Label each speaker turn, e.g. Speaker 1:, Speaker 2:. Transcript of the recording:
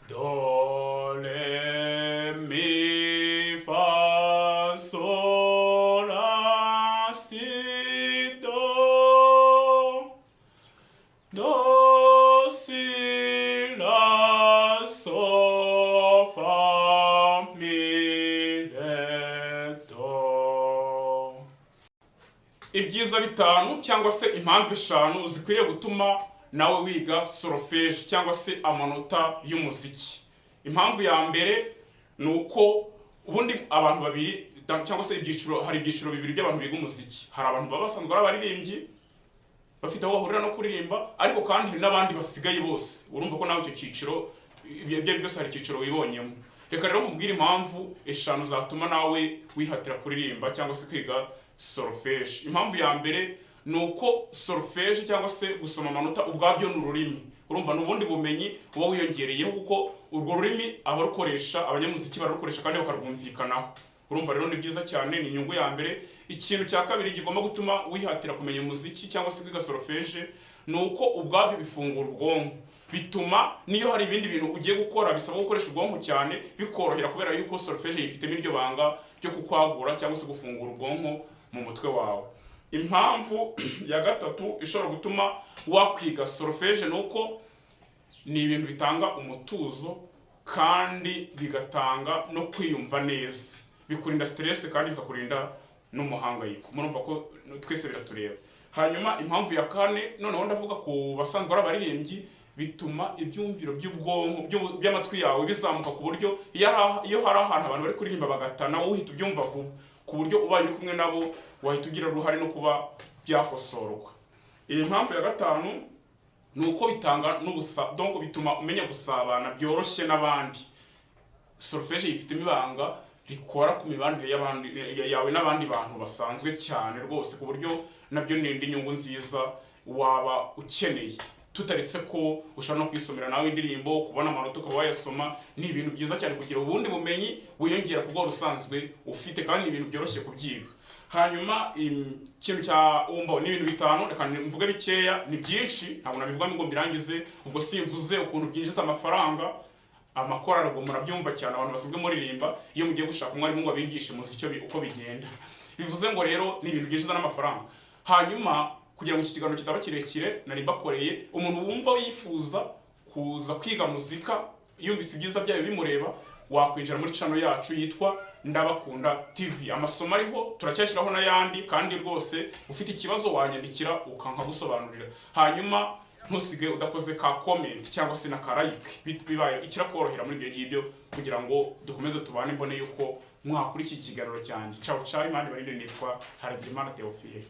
Speaker 1: Do, re, mi, fa, sol, la, si, do. Do, si, la, so, fa, mi, re, do. Ibyiza bitanu cyangwa se impamvu eshanu zikwiriye gutuma nawe wiga solfège cyangwa se amanota y'umuziki. Impamvu ya mbere ni uko ubundi abantu babiri cyangwa se hari ibyiciro bibiri by'abantu biga umuziki. Hari abantu baba basanzwe ari abaririmbyi bafite aho bahurira no kuririmba, ariko kandi hari n'abandi basigaye bose. Urumva ko nawe icyo cyiciro ibyo byose hari icyiciro wibonyemo. Reka rero nkubwire impamvu eshanu zatuma nawe wihatira kuririmba cyangwa se kwiga solfège. Impamvu ya mbere ni uko solfège cyangwa se gusoma amanota ubwabyo ni ururimi. Urumva n'ubundi bumenyi uba wiyongereyeho kuko urwo rurimi abarukoresha, abanyamuziki barukoresha kandi bakarwumvikanaho. Urumva rero ni byiza cyane, ni inyungu ya mbere. Ikintu cya kabiri gigomba gutuma wihatira kumenya umuziki cyangwa se kwiga solfège ni uko ubwabyo bifungura ubwonko. Bituma niyo hari ibindi bintu ugiye gukora bisaba gukoresha ubwonko cyane bikorohera, kubera yuko solfège yifitemo iryo banga ryo kukwagura cyangwa se gufungura ubwonko mu mutwe wawe. Impamvu ya gatatu ishobora gutuma wakwiga solfège ni uko ni ibintu bitanga umutuzo kandi bigatanga no kwiyumva neza. Bikurinda stress kandi bikakurinda n'umuhangayiko. Murumva ko twese biratureba. Hanyuma impamvu ya kane, noneho ndavuga ku basanzwe ari abaririmbyi, bituma ibyumviro by'ubwonko by'amatwi yawe bizamuka ku buryo iyo hari ahantu abantu bari kuririmba bagatana, wowe uhita ubyumva vuba, ku buryo ubaye uri kumwe nabo wahita ugira uruhare no kuba byakosorwa. Iyi mpamvu ya gatanu ni uko bitanga donc bituma umenya gusabana byoroshye n'abandi. Solfège yifitemo ibanga rikora ku mibanire yawe n'abandi bantu basanzwe cyane rwose, ku buryo nabyo ni indi nyungu nziza waba ukeneye. Tutaretse ko ushobora no kwisomera nawe indirimbo, kubona amanota ukaba wayasoma. Ni ibintu byiza cyane kugira ubundi bumenyi wiyongera ku bwo rusanzwe ufite, kandi ni ibintu byoroshye kubyiga. Hanyuma ikintu cya ni ibintu bitanu, reka mvuge bikeya, ni byinshi ntabwo nabivuga ngo mbirangize. Ubwo simvuze ukuntu byinjiza amafaranga. Amakorali ubwo murabyumva cyane, abantu basanzwe muririmba iyo mugiye gushaka umwarimu ngo abigishe umuziki uko bigenda. Bivuze ngo rero ni ibintu byinjiza n'amafaranga. Hanyuma kugira ngo iki kiganiro kitaba kirekire, nari mbakoreye umuntu wumva yifuza kuza kwiga muzika, yumvise ibyiza byayo bimureba, wakwinjira muri channel yacu yitwa Ndabakunda TV. Amasomo ariho turacyashyiraho n'ayandi, kandi rwose ufite ikibazo wanyandikira ukanka gusobanurira. Hanyuma ntusige udakoze ka comment cyangwa se na ka like, bibaye ikirakorohera muri ibyo ngibyo, kugira ngo dukomeze tubane mbone yuko mwakuri iki kiganiro cyanjye. Ciao ciao, Imana ibarinde. Nitwa Haragirimana Theophile.